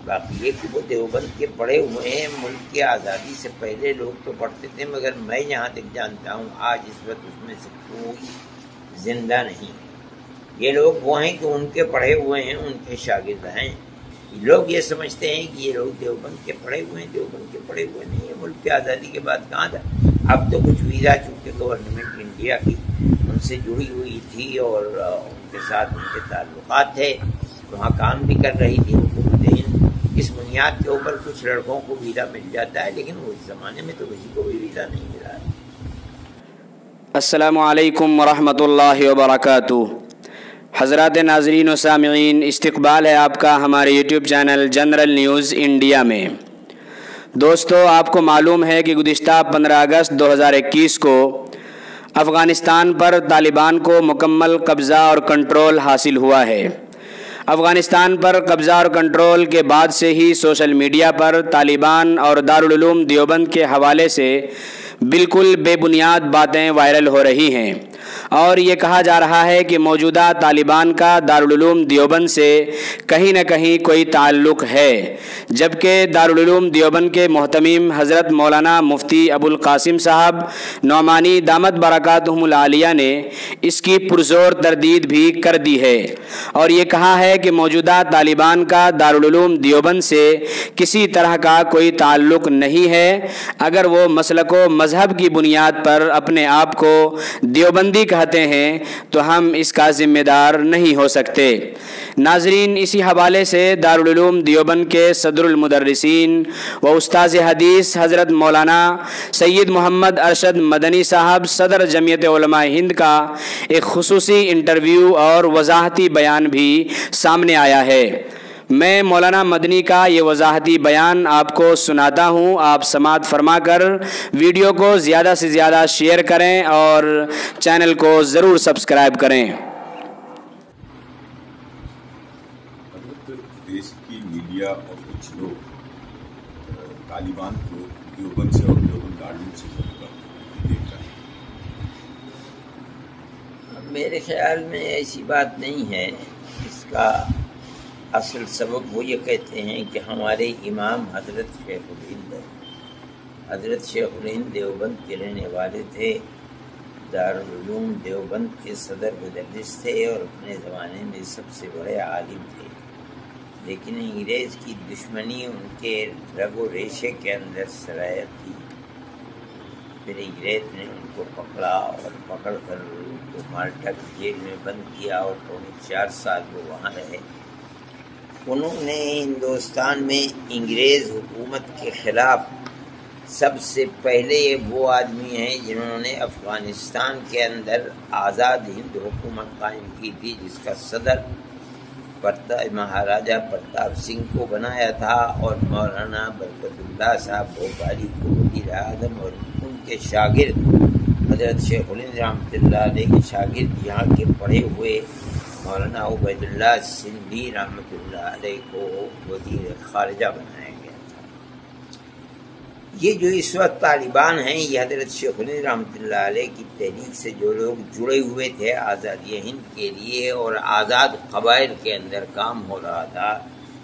باقی یہ کہ وہ دیوبند کے پڑھے ہوئے ہیں، ملک کی آزادی سے پہلے لوگ تو پڑھتے تھے، مگر میں جہاں تک جانتا ہوں آج اس وقت اس میں سے کوئی زندہ نہیں۔ یہ لوگ وہ ہیں کہ ان کے پڑھے ہوئے ہیں، ان کے شاگرد ہیں۔ لوگ یہ سمجھتے ہیں کہ یہ لوگ دیوبند کے پڑھے ہوئے ہیں، دیوبند کے پڑھے ہوئے نہیں ہیں۔ ملک کی آزادی کے بعد کہاں تھا؟ اب تو کچھ ویزا چونکہ گورنمنٹ انڈیا کی ان سے جڑی ہوئی تھی اور ان کے ساتھ ان کے تعلقات تھے، وہاں کام بھی کر رہی تھی حکومت ہند۔ اس بنیاد کے اوپر کچھ لڑکوں کو ویزا مل جاتا ہے، لیکن اس زمانے میں تو کسی کو بھی ویزا نہیں ملا ہے۔ السلام علیکم ورحمۃ اللہ وبرکاتہ۔ حضرات ناظرین و سامعین، استقبال ہے آپ کا ہمارے YouTube channel general news India میں۔ دوستو، آپ کو معلوم ہے کہ گزشتہ 15 اگست 2021 کو افغانستان پر طالبان کو مکمل قبضہ اور کنٹرول حاصل ہوا ہے۔ افغانستان پر قبضہ اور کنٹرول کے بعد سے ہی سوشل میڈیا پر طالبان اور دارالعلوم دیوبند کے حوالے سے بالکل بے بنیاد باتیں وائرل ہو رہی ہیں، اور یہ کہا جا رہا ہے کہ موجودہ طالبان کا دارالعلوم دیوبند سے کہیں نہ کہیں کوئی تعلق ہے، جبکہ دارالعلوم دیوبند کے محتمم حضرت مولانا مفتی ابو القاسم صاحب نعمانی دامت برکاتہم العالیہ نے اس کی پرزور تردید بھی کر دی ہے، اور یہ کہا ہے کہ موجودہ طالبان کا دارالعلوم دیوبند سے کسی طرح کا کوئی تعلق نہیں ہے۔ اگر وہ مسلک و مذہب کی بنیاد پر اپنے آپ کو دیوبندی کہتے ہیں تو ہم اس کا ذمہ دار نہیں ہو سکتے۔ ناظرین، اسی حوالے سے دارالعلوم دیوبند کے صدر المدرسین و استاذ حدیث حضرت مولانا سید محمد ارشد مدنی صاحب صدر جمعیت علماء ہند کا ایک خصوصی انٹرویو اور وضاحتی بیان بھی سامنے آیا ہے۔ میں مولانا مدنی کا یہ وضاحتی بیان آپ کو سناتا ہوں، آپ سماعت فرما کر ویڈیو کو زیادہ سے زیادہ شیئر کریں اور چینل کو ضرور سبسکرائب کریں۔ دیش کی میڈیا اور کچھ لوگ طالبان کو دیوبند سے اور دیوبند دارالعلوم سے دیکھ رہے ہیں۔ میرے خیال میں ایسی بات نہیں ہے۔ اس کا اصل سبب وہ یہ کہتے ہیں کہ ہمارے امام حضرت شیخ الہند دیوبند کے رہنے والے تھے، دارالعلوم دیوبند کے صدر مدرس تھے اور اپنے زمانے میں سب سے بڑے عالم تھے، لیکن انگریز کی دشمنی ان کے رگ و ریشے کے اندر سرایت تھی۔ پھر انگریز نے ان کو پکڑا اور پکڑ کر ان کو مالٹا کی جیل میں بند کیا اور 4 سال وہ وہاں رہے۔ انہوں نے ہندوستان میں انگریز حکومت کے خلاف سب سے پہلے وہ آدمی ہیں جنہوں نے افغانستان کے اندر آزاد ہند حکومت قائم کی تھی، جس کا صدر مہاراجہ پرتاپ سنگھ کو بنایا تھا اور مولانا برکت اللہ صاحب بھوپالی کو وزیر اعظم، اور ان کے شاگرد حضرت شیخ الہند رحمۃ اللہ علیہ کے شاگرد یہاں کے پڑھے ہوئے مولانا عبید اللہ سندھی رحمۃ اللہ علیہ کو وزیر خارجہ بنایا گیا تھا۔ یہ جو اس وقت طالبان ہیں، یہ حضرت شیخ الہند رحمۃ اللہ علیہ کی تحریک سے جو لوگ جڑے ہوئے تھے آزادی ہند کے لیے اور آزاد قبائل کے اندر کام ہو رہا تھا،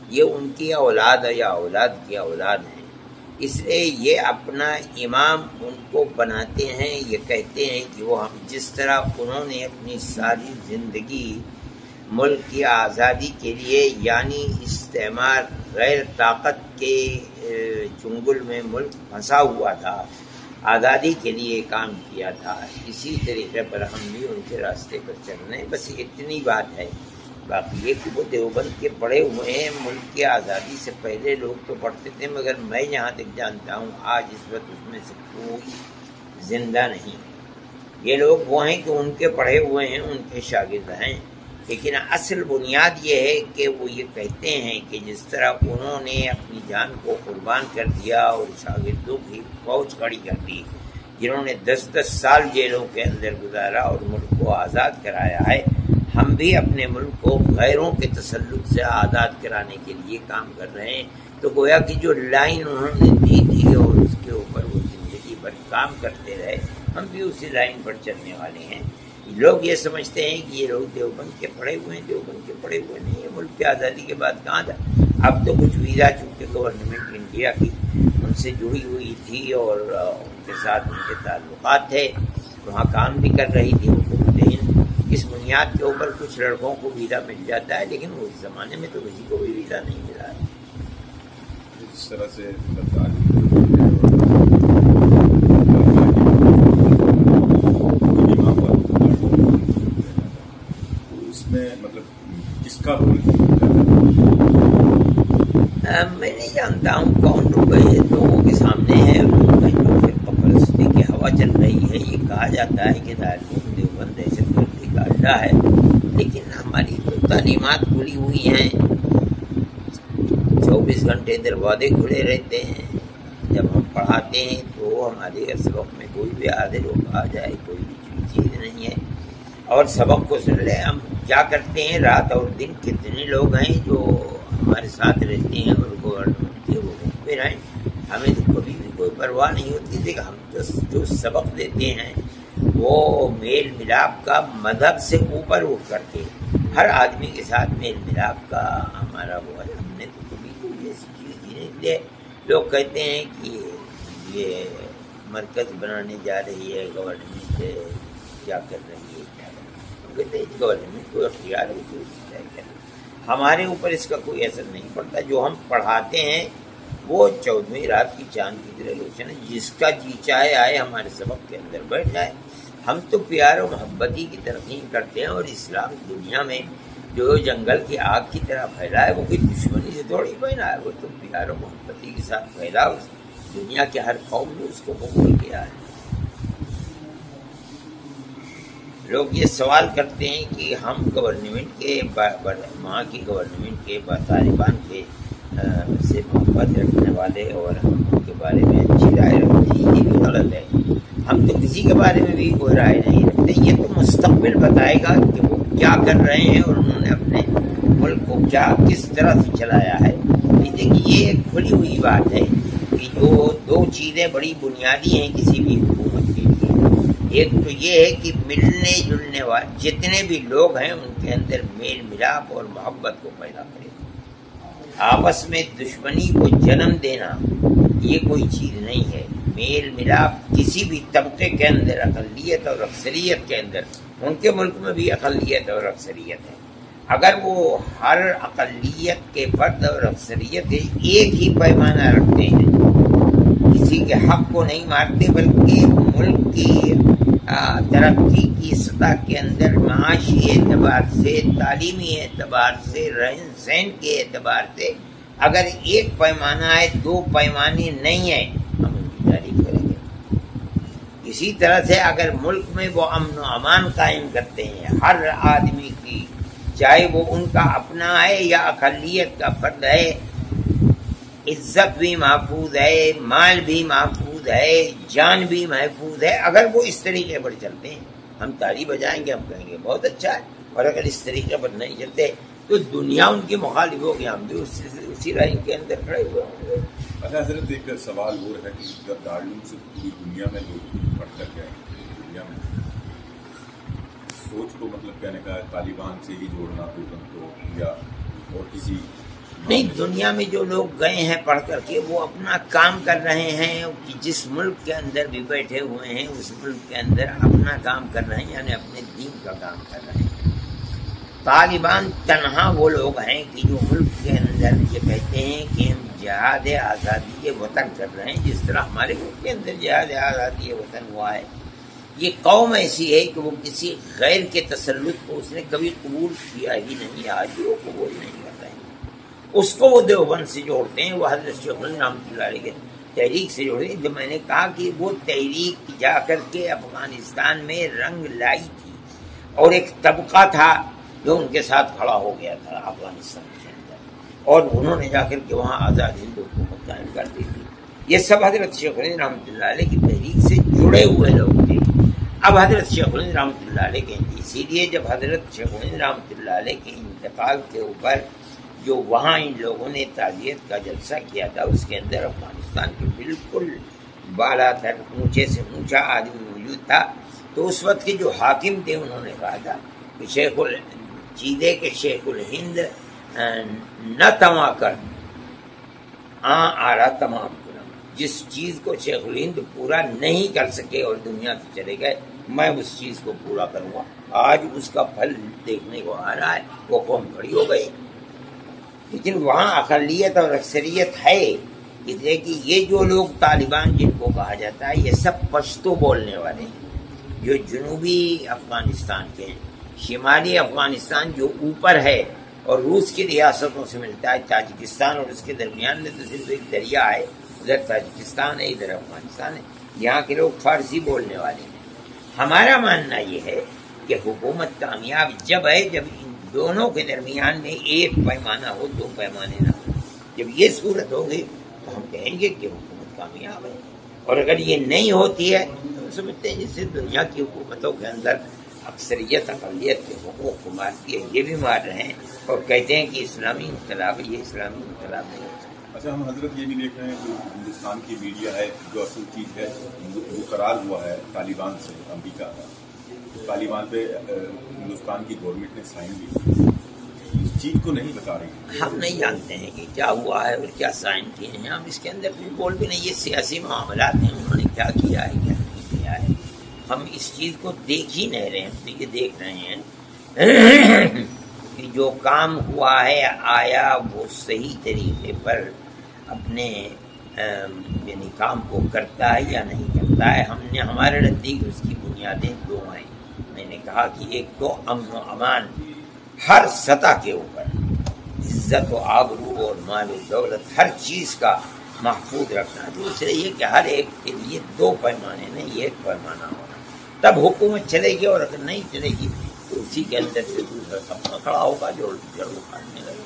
یہ ان کی اولاد یا اولاد کی اولاد ہیں۔ اس لیے یہ اپنا امام ان کو بناتے ہیں، یہ کہتے ہیں کہ وہ ہم جس طرح انہوں نے اپنی ساری زندگی ملک کی آزادی کے لیے، یعنی استعمار غیر طاقت کے چنگل میں ملک پھنسا ہوا تھا، آزادی کے لیے کام کیا تھا، اسی طریقے پر ہم بھی ان کے راستے پر چل رہے ہیں۔ بس اتنی بات ہے۔ باقی یہ کہ وہ دیوبند کے پڑھے ہوئے ہیں، ملک کی آزادی سے پہلے لوگ تو پڑھتے تھے، مگر میں جہاں تک جانتا ہوں آج اس وقت اس میں سے کوئی زندہ نہیں۔ یہ لوگ وہ ہیں کہ ان کے پڑھے ہوئے ہیں، ان کے شاگرد ہیں، لیکن اصل بنیاد یہ ہے کہ وہ یہ کہتے ہیں کہ جس طرح انہوں نے اپنی جان کو قربان کر دیا اور شاگردوں کی فوج کھڑی کر دی، جنہوں نے 10 سال جیلوں کے اندر گزارا اور ملک کو آزاد کرایا ہے، ہم بھی اپنے ملک کو غیروں کے تسلط سے آزاد کرانے کے لیے کام کر رہے ہیں۔ تو گویا کہ جو لائن انہوں نے دی تھی اور اس کے اوپر وہ زندگی بھر کام کرتے رہے، ہم بھی اسی لائن پر چلنے والے ہیں۔ لوگ یہ سمجھتے ہیں کہ یہ لوگ دیوبند کے پڑھے ہوئے ہیں، دیوبند کے پڑھے ہوئے نہیں ہیں۔ ملک کی آزادی کے بعد کہاں تھا؟ اب تو کچھ ویزا چونکہ گورنمنٹ انڈیا کی ان سے جڑی ہوئی تھی اور ان کے ساتھ ان کے تعلقات تھے، وہاں کام بھی کر رہی تھی حکومت ہند، اس بنیاد کے اوپر کچھ لڑکوں کو ویزا مل جاتا ہے، لیکن اس زمانے میں تو کسی کو بھی ویزا نہیں ملا ہے۔ جس طرح سے اس میں مطلب کس کا رول میں نہیں جانتا ہوں کون روپے لوگوں کے سامنے ہے، جو فرقہ پرستی کی ہوا چل رہی ہے۔ یہ کہا جاتا ہے کہ دارالعلوم دیوبند دہشت گردی کا اڈا ہے، لیکن ہماری تو تعلیمات کھلی ہوئی ہیں، 24 گھنٹے دروازے کھلے رہتے ہیں۔ جب ہم پڑھاتے ہیں تو ہمارے سبق میں کوئی بھی آدھے لوگ آ جائے، کوئی بھی چیز نہیں ہے، اور سبق کو سن لیں۔ ہم کیا کرتے ہیں، رات اور دن کتنے لوگ ہیں جو ہمارے ساتھ رہتے ہیں اور گورنمنٹ کے حقوق پہ رہیں، ہمیں تو کبھی بھی کوئی پرواہ نہیں ہوتی تھی کہ ہم جو سبق دیتے ہیں وہ میل ملاپ کا مذہب سے اوپر اٹھ کر کے ہر آدمی کے ساتھ میل ملاپ کا ہمارا وہ ہے۔ ہم نے تو کبھی کوئی ایسی چیز نہیں دی۔ لوگ کہتے ہیں کہ یہ مرکز بنانے جا رہی ہے گورنمنٹ، کیا کر رہی ہے، کیا کر رہی ہے، ہم کہتے ہیں گورنمنٹ کو اختیار ہے کہ ہمارے اوپر اس کا کوئی اثر نہیں پڑتا۔ جو ہم پڑھاتے ہیں وہ 14ویں رات کی چاند کی طرح روشن ہے، جس کا جی چاہے آئے ہمارے سبق کے اندر بیٹھ جائے۔ ہم تو پیار و محبتی کی ترغیب کرتے ہیں، اور اسلام دنیا میں جو جنگل کی آگ کی طرح پھیلا ہے وہ کوئی دشمنی سے تھوڑی پھیلا ہے، وہ تو پیار و محبتی کے ساتھ پھیلا، دنیا کے ہر قوم نے اس کو قبول کیا ہے۔ لوگ یہ سوال کرتے ہیں کہ ہم گورنمنٹ کے وہاں کی گورنمنٹ کے طالبان کے سے محبت رکھنے والے اور ہم ان کے بارے میں اچھی رائے رکھتے ہیں، یہ بھی غلط ہے۔ ہم تو کسی کے بارے میں بھی کوئی رائے نہیں رکھتے، یہ تو مستقبل بتائے گا کہ وہ کیا کر رہے ہیں اور انہوں نے اپنے ملک کو کس طرح سے چلایا ہے۔ دیکھیے یہ کھلی ہوئی بات ہے کہ جو دو چیزیں بڑی بنیادی ہیں کسی بھی حکومت کے لیے، ایک تو یہ ہے کہ ملنے جلنے والے جتنے بھی لوگ ہیں ان کے اندر میل ملاپ اور محبت کو پیدا کرے۔ آپس میں دشمنی کو جنم دینا یہ کوئی چیز نہیں ہے۔ میل ملاپ کسی بھی طبقے کے اندر، اقلیت اور اکثریت کے اندر، ان کے ملک میں بھی اقلیت اور اکثریت ہے، اگر وہ ہر اقلیت کے فرد اور اکثریت ایک ہی پیمانہ رکھتے ہیں، کسی کے حق کو نہیں مارتے بلکہ ملک کی ترقی کی سطح کے اندر معاشی اعتبار سے، تعلیمی اعتبار سے، رہن سہن کے اعتبار سے اگر ایک پیمانہ ہے، دو پیمانے نہیں ہیں، ہم ان کی تعریف کریں گے۔ اسی طرح سے اگر ملک میں وہ امن و امان قائم کرتے ہیں، ہر آدمی کی، چاہے وہ ان کا اپنا ہے یا اقلیت کا فرد ہے، عزت بھی محفوظ ہے، مال بھی محفوظ ہے، جان بھی محفوظ ہے۔ اگر وہ اس طریقے پر چلتے ہیں ہم تالی بجائیں گے، ہم کہیں گے بہت اچھا ہے، اور اگر اس طریقے پر نہیں چلتے تو دنیا ان کی مخالف ہوگی، ہم بھی اسی رائن کے اندر کھڑے ہوئے ہوں گے۔ اچھا حضرت، ایک سوال اور ہے کہ جب دارالعلوم سے پوری دنیا میں لوگ پڑھ کر گئے، دنیا میں سوچ کو مطلب کہنے کا طالبان سے ہی جوڑنا کو یا اور کسی نہیں، دنیا میں جو لوگ گئے ہیں پڑھ کر کے وہ اپنا کام کر رہے ہیں، جس ملک کے اندر بھی بیٹھے ہوئے ہیں اس ملک کے اندر اپنا کام کر رہے ہیں، یعنی اپنے دین کا کام کر رہے ہیں۔ طالبان تنہا وہ لوگ ہیں کہ جو ملک کے اندر یہ کہتے ہیں کہ ہم جہاد آزادی وطن کر رہے ہیں، جس طرح ہمارے ملک کے اندر جہاد آزادی وطن ہوا ہے۔ یہ قوم ایسی ہے کہ وہ کسی غیر کے تسلط کو اس نے کبھی قبول کیا ہی نہیں، آج بھی وہ قبول نہیں کر رہے ہیں۔ اس کو وہ دیوبند سے جوڑتے ہیں، وہ حضرت شیخ الہند رحمۃ اللہ علیہ کے تحریک سے جوڑتے ہیں۔ جو میں نے کہا کہ وہ تحریک جا کر کے افغانستان میں رنگ لائی تھی، اور ایک طبقہ تھا جو ان کے ساتھ کھڑا ہو گیا تھا افغانستان کے اندر، اور انہوں نے جا کر کے وہاں آزاد ہند حکومت قائم کر دی تھی۔ یہ سب حضرت شیخ الہند رحمۃ اللہ علیہ کی تحریک سے جڑے ہوئے لوگ تھے۔ اب حضرت شیخ الہند رحمۃ اللہ علیہ کے اسی لیے جب حضرت شیخ الہند رحمۃ اللہ علیہ کے انتقال کے اوپر جو وہاں ان لوگوں نے تعزیت کا جلسہ کیا تھا، اس کے اندر افغانستان کے بالکل بالا تر اونچے سے اونچا آدمی موجود تھا، تو اس وقت کے جو حاکم تھے انہوں نے کہا تھا کہ شیخ الہند نہ تما کر آ رہا تمام گناہ۔ جس چیز کو شیخ الہند پورا نہیں کر سکے اور دنیا سے چلے گئے، میں اس چیز کو پورا کروں گا۔ آج اس کا پھل دیکھنے کو آ رہا ہے، وہ قوم کھڑی ہو گئی، لیکن وہاں اقلیت اور اکثریت ہے، اس لیے کہ یہ جو لوگ طالبان جن کو کہا جاتا ہے، یہ سب پشتو بولنے والے ہیں، جو جنوبی افغانستان کے ہیں۔ شمالی افغانستان جو اوپر ہے اور روس کی ریاستوں سے ملتا ہے، تاجکستان اور اس کے درمیان میں تو صرف ایک دریا ہے، ادھر تاجکستان ہے، ادھر افغانستان ہے، یہاں کے لوگ فارسی بولنے والے ہیں۔ ہمارا ماننا یہ ہے کہ حکومت کامیاب جب ہے جب ان دونوں کے درمیان میں ایک پیمانہ ہو، دو پیمانے نہ ہو۔ جب یہ صورت ہوگی تو ہم کہیں گے کہ حکومت کامیاب ہے، اور اگر یہ نہیں ہوتی ہے تو ہم سمجھتے ہیں جیسے دنیا کی حکومتوں کے اندر اکثریت اقلیت کے حقوق کو مارتی ہے، یہ بھی مار رہے ہیں اور کہتے ہیں کہ اسلامی انقلاب ہے، یہ اسلامی انقلاب نہیں ہوتا۔ اچھا، ہم حضرت یہ بھی دیکھ رہے ہیں کہ ہندوستان کی میڈیا ہے جو اصل چیز ہے وہ قرار ہوا ہے طالبان سے، امریکہ کا، طالبان پہ ہندوستان کی گورنمنٹ نے سائن بھی کیا، اس چیز کو نہیں بتا رہی۔ ہم نہیں جانتے ہیں کہ کیا ہوا ہے اور کیا سائن کیے ہیں، ہم اس کے اندر کوئی بول بھی نہیں، یہ سیاسی معاملات ہیں، انہوں نے کیا کیا ہے کیا نہیں کیا ہے، ہم اس چیز کو دیکھ ہی نہیں رہے ہیں، ہم تو یہ دیکھ رہے ہیں کہ جو کام ہوا ہے آیا وہ صحیح طریقے پر اپنے یعنی کام کو کرتا ہے یا نہیں کرتا ہے۔ ہم نے ہمارے نزدیک اس کی بنیادیں دو ہیں، میں نے کہا کہ ایک تو امن و امان ہر سطح کے اوپر، عزت و آبرو اور مال و دولت ہر چیز کا محفوظ رکھنا، دوسرے یہ کہ ہر ایک کے لیے دو پیمانے نہیں ایک پیمانہ ہونا، تب حکومت چلے گی، اور اگر نہیں چلے گی تو اسی کے اندر سے دوسرا سب کھڑا ہوگا جو جڑ اکھاڑنے لگے۔